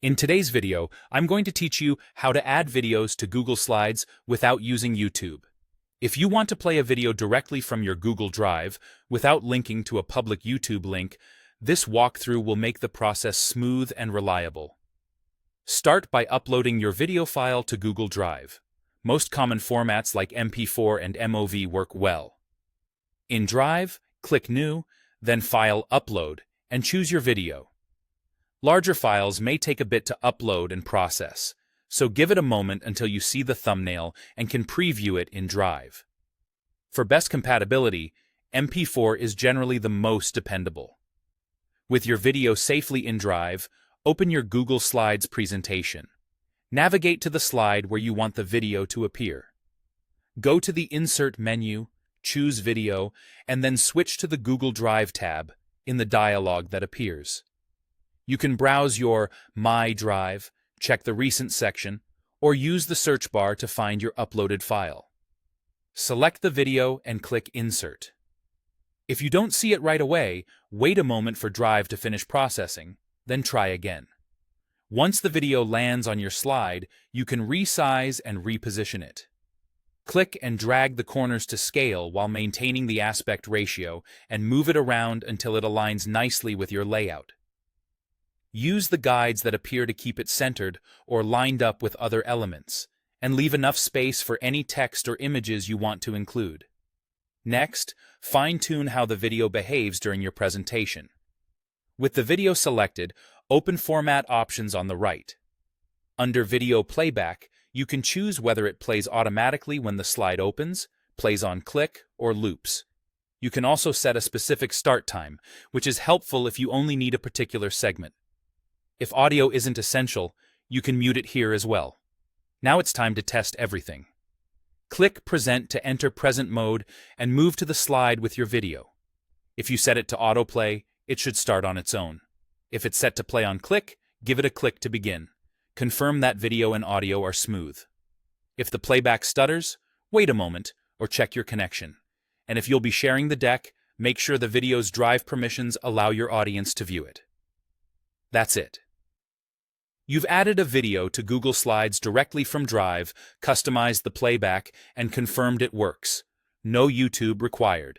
In today's video, I'm going to teach you how to add videos to Google Slides without using YouTube. If you want to play a video directly from your Google Drive without linking to a public YouTube link, this walkthrough will make the process smooth and reliable. Start by uploading your video file to Google Drive. Most common formats like MP4 and MOV work well. In Drive, click New, then File Upload, and choose your video. Larger files may take a bit to upload and process, so give it a moment until you see the thumbnail and can preview it in Drive. For best compatibility, MP4 is generally the most dependable. With your video safely in Drive, open your Google Slides presentation. Navigate to the slide where you want the video to appear. Go to the Insert menu, choose Video, and then switch to the Google Drive tab in the dialog that appears. You can browse your My Drive, check the Recent section, or use the search bar to find your uploaded file. Select the video and click Insert. If you don't see it right away, wait a moment for Drive to finish processing, then try again. Once the video lands on your slide, you can resize and reposition it. Click and drag the corners to scale while maintaining the aspect ratio and move it around until it aligns nicely with your layout. Use the guides that appear to keep it centered or lined up with other elements, and leave enough space for any text or images you want to include. Next, fine-tune how the video behaves during your presentation. With the video selected, open Format Options on the right. Under Video Playback, you can choose whether it plays automatically when the slide opens, plays on click, or loops. You can also set a specific start time, which is helpful if you only need a particular segment. If audio isn't essential, you can mute it here as well. Now it's time to test everything. Click Present to enter present mode and move to the slide with your video. If you set it to autoplay, it should start on its own. If it's set to play on click, give it a click to begin. Confirm that video and audio are smooth. If the playback stutters, wait a moment or check your connection. And if you'll be sharing the deck, make sure the video's Drive permissions allow your audience to view it. That's it. You've added a video to Google Slides directly from Drive, customized the playback, and confirmed it works. No YouTube required.